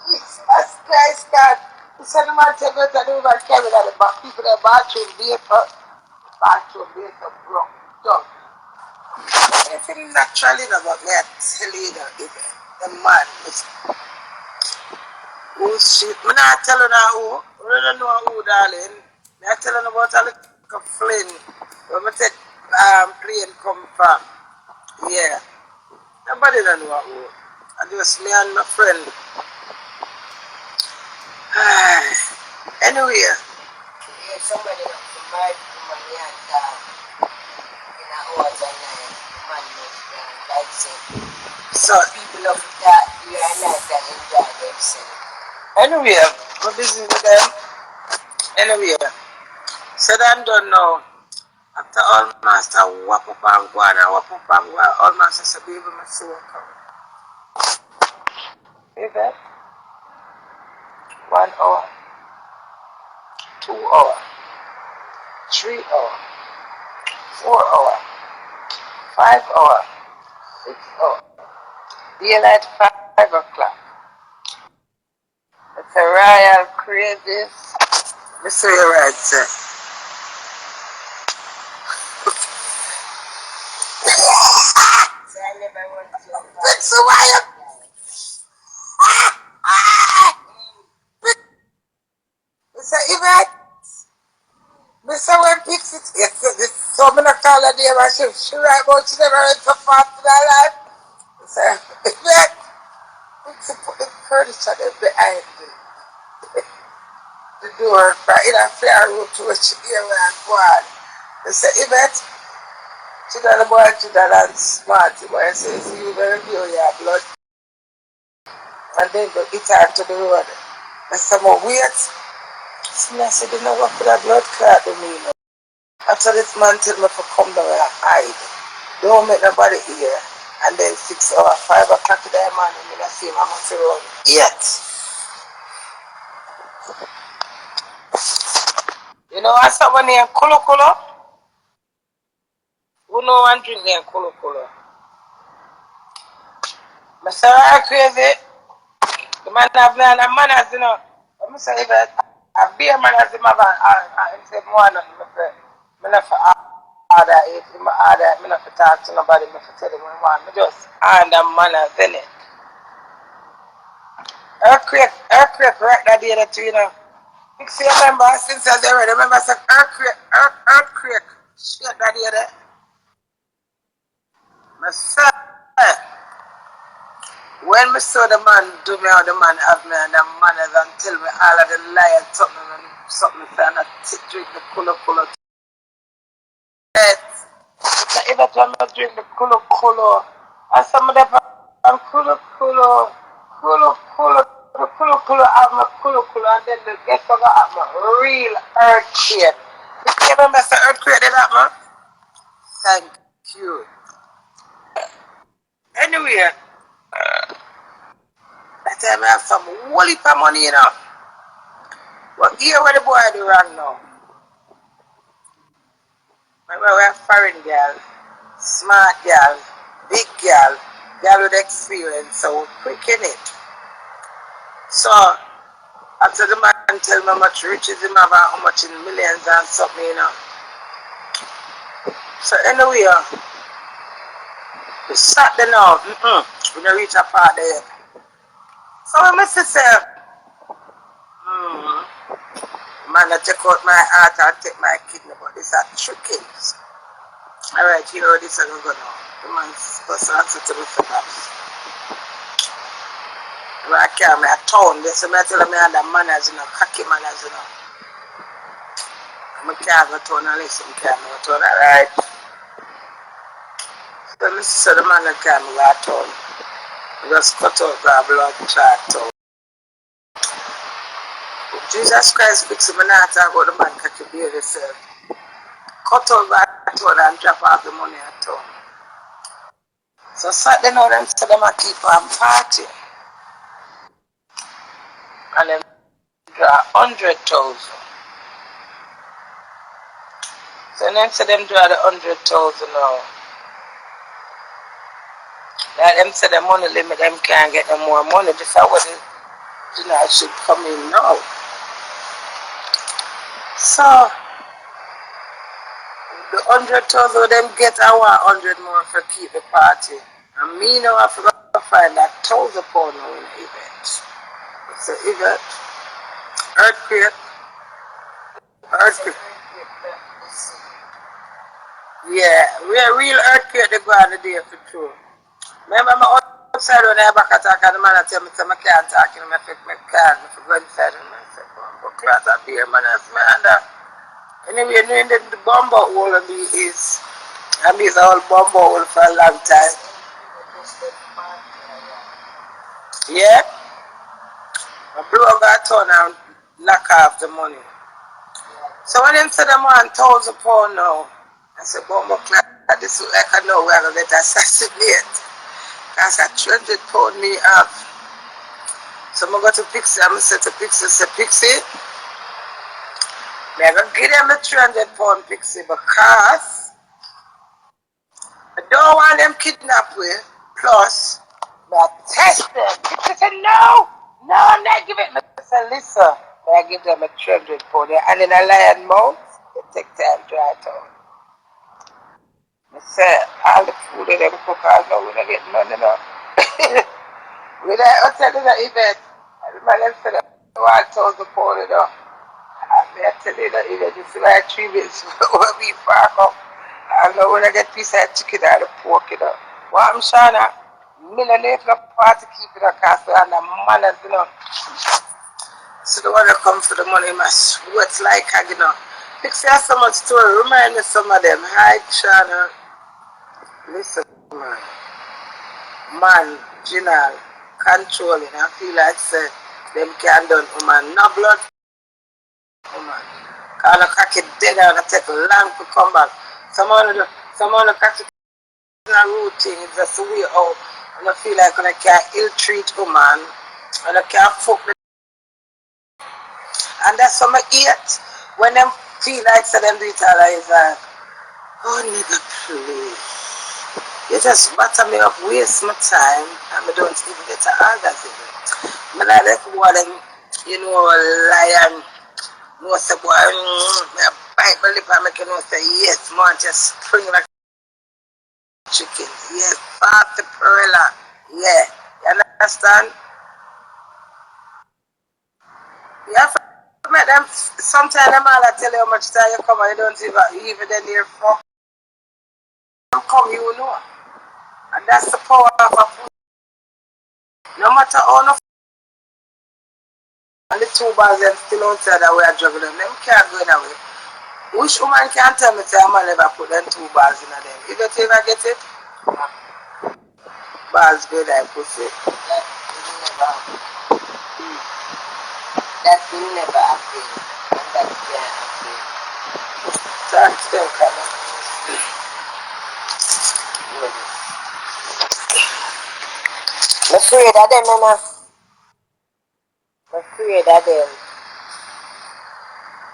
Jesus Christ, God. The son of man said, "Let the man carry that the people in the bathroom vehicle. Bathroom vehicle broke down." If it's naturally not about me, I tell you that the man is who's shit. I'm not telling her who. I don't know who, darling. I'm not telling her about a little Flynn. When I take plane come from. Yeah. Nobody don't know who. I just me and my friend. Anyway. Yeah, somebody not to marry money and in a hours and man must like say. So people of that realize and enjoy themselves. Anyway, I'm busy with them. Anyway, so I'm done now. After all master whop up and go and whop up and go, all master said, baby, my soul come. Baby, 1 hour, 2 hours, 3 hours, 4 hours, 5 hours, 6 hours. Daylight 5 o'clock. It's a royal crazy. Let's say you're right, sir. So why Mr. Yvette, Mr. When picks it, yes, so I'm going to call her name and she right about she never went so far in her life. Mr. Yvette, fix it, put the furniture there behind the door, but in a fair room to which she hear where I'm going. Mr. Yvette, she done the boy, she done and smart, the boy says, you better review your blood. And then go eat her to the road. Mr. Mo, wait. I said, you know what for that blood clot to me, no? After this man tell me to come down and hide. Don't make nobody hear. And then 6 or 5 o'clock in the morning, I see him, I must run. Yet. You know what's someone named Kolo Kolo? Who know one drink named Kolo Kolo? I say, I'm crazy. The man have manners, you know. I'm saying that I be a manners in my van. I say more than I'm not for order it. I'm not for talk to nobody. I'm for tell them what I want. I just under manners, innit? Earthquake right that day that you know. You see, remember since I was already remember I said earthquake. Shit that day there. I said, when I saw the man do me how the man have me and the manners and tell me all of the lie and something and I drink the Kolo. Yes. So every time I drink the Kolo, I some of them Kolo, have my Kolo, and then the guess I have my real earthquake. You remember the earthquake did that, man? Thank you. Anyway, that time I have some whole heap of money, you know. But here where the boy do wrong now. Remember we have foreign girl, smart girl, big girl with experience, so quick in it. So after the man tell me how much riches he have and how much in millions and something, you know. So anyway, we sat there now, we don't reach a part there. So I must say, man, I take out my heart and take my kidney, but this are tricky. Alright, you know this is going to go now. The man's supposed to answer to me for that. When I carry me a town, they say me tell me the manners, you know, cocky manners, you know. I'm a carry a town and listen, carry me a town, alright. So I say the man that carry me a town. I just cut out the blood clot out. Jesus Christ fix me not talk about the man cocky baby self. Cut out that town and drop off the money at town. So Saturday now them say them a keep on party. And them draw 100,000. So them say them draw the 100,000 now. Like them say the money limit, them can't get no more money. This is what You know, I should come in now. So, the 100,000 them get our 100 more for keep the party. And me now I forgot to find that £1,000 now in the event. It's an event. Earthquake. Earthquake. Yeah, we a real earthquake they go on the day for true. Remember my outside when I back attack and the man tell me I can't talk and I can't go inside and I said, but class up here man as me under. Anyway, knowing the bomber hole of me is and these are all bomber hole for a long time. Yeah? My blow got turn and knock off the money. So when them said them want £1,000 now, I said, bomber class, this look like I know we're gonna get assassinated. Because I £200 me up. So I'm going to Pixie, I'm going to say to Pixie, say Pixie, I'm going to give them the £300 Pixie because I don't want them kidnap me. Plus, I test them. Pixie said, no, I'm not giving it. I said, listen, I give them a £300 and in a lion mouth, it take time to write out. I said, all the food that them cook, I know we don't get none of that. We don't tell you the event. And the man said, £1,000, you know. I tell you that even just like 3 minutes when we park up, I know when I get piece of chicken out of pork, you know. What I'm saying, millionaire for the party keeping a castle and the manners, you know. So the one that come for the money, my sweat like, you know. Pixie has so much story, remind me some of them. Hi, Shana. Listen, man. Man, Ginal, controlling, I feel like say, them can't done, woman. No blood. Woman. Because the cocky dead and it take long to come back. Someone of the cocky is a routine, it's just a way out. And I feel like when I can't ill treat woman and I can't fuck them. And that's what I eat. When them feel like so them do it all is like, oh nigga please. You just batter me up, waste my time and I don't even get to orgasm. But I like one them, you know, lion. No say boy, I bite my lip and make you know say yes, man, just spring like chicken. Yes, party perilla. Yeah. You understand? You have to make them sometimes them all I tell you how much time you come and you don't even then you're fuck come you know. And that's the power of a pussy. No matter how enough and the 2 bars them still outside that we are juggling them can't go in away. Which woman can tell me say a man never put them 2 bars in them? If you ever get it, bars good I pussy. That will never happen. And that can't happen. Thanks them coming. I'm afraid of them, Mama. I'm afraid of them.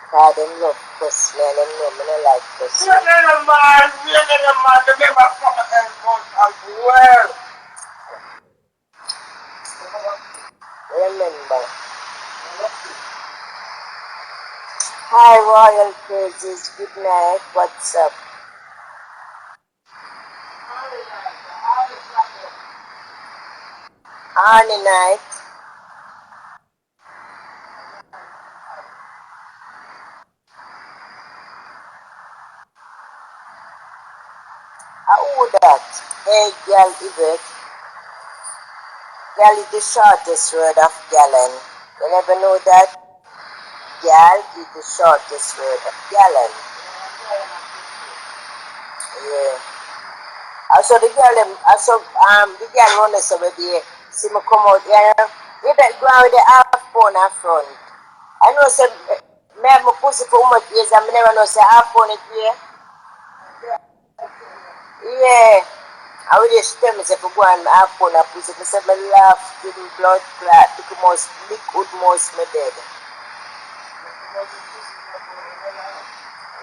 Because them love pussy and them know me don't like pussy. You're not a man. They never fucking come as well. Remember. Hi, Royal Crazes. Good night. What's up? Honey night. How that? Hey, girl, Yvette. Girl is the shortest word of gallon. You never know that? Girl is the shortest word of gallon. Yeah. Also the girl the girl run us over there. See me come out here. You better go on with the half pound in front. I know say me have my pussy for much years and I never know say half pound it here. Yeah. I would just tell me say if I go and half pound of pussy, I say my laugh to the blood clot, the most liquid most me dead.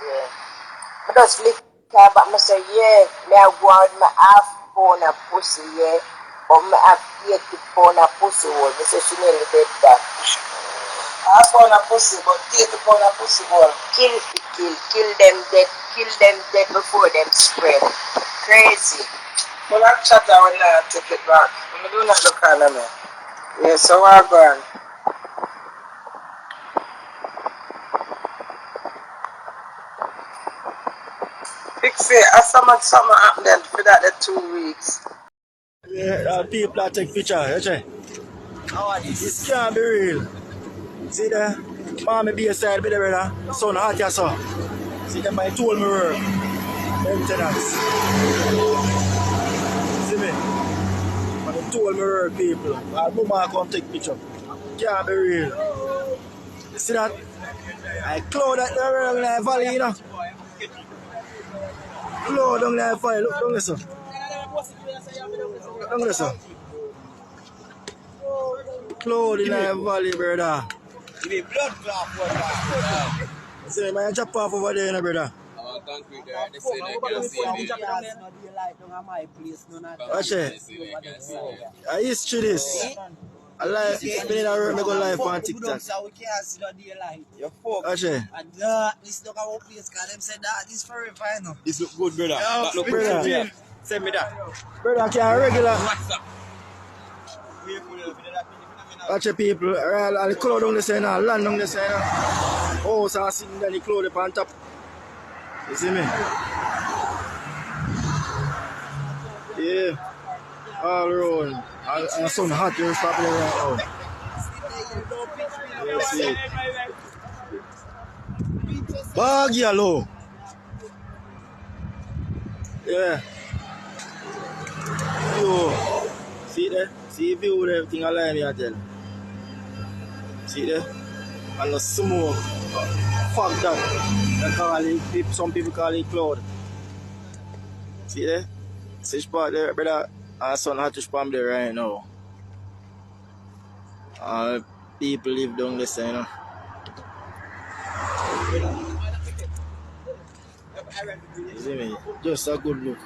Yeah. I just lick her but I say yeah, me I go on with my half pound of pussy, yeah. But I have 80 pound of pussy hole. I say she nearly dead back. I found a pussy, but 80 pound of pussy hole. Kill if you kill them dead before them spread. Crazy. Well, I chat when I take it back. I do not look at me. Yes, so I'm going. Fix it. I summer happened then for that the 2 weeks. Yeah, people that take picture, you see? How are this? This can't be real. See there? Mommy be aside be there, brother. Son hot ya so. See them I told me work. Maintenance. See me? But they told me work people. I mama come take picture. Can't be real. You see that? I cloud that there down there valley, you know. Cloud down there valley. Look down there, sir. Look down there, sir. Cloud in the valley, brother. Give me blood clot for that. See, man, chop off over there, you know, brother. Oh, concrete there. They say they can see me. Watch it. I used to this. I like it. Me in a room, me go live on TikTok. Watch it. This look our place, because them said that this forever, you know. This look good, brother. That look brother. good. Send me that. Brother, can regular. What's up? Watch it, people. All the cloud on the side now, land on the side now. Oh, so I see the cloud up on top. You see me? Yeah. All around. And the sun hot, you're stopping around. You see it. Bag yellow. Yeah. View. See there? See view there, everything alive here, I tell. See there? And the smoke. Fuck that. They call it, some people call it cloud. See there? See spot there, brother. And sun hot to spam there right now. All people live down this, you know. You see me? Just a good look.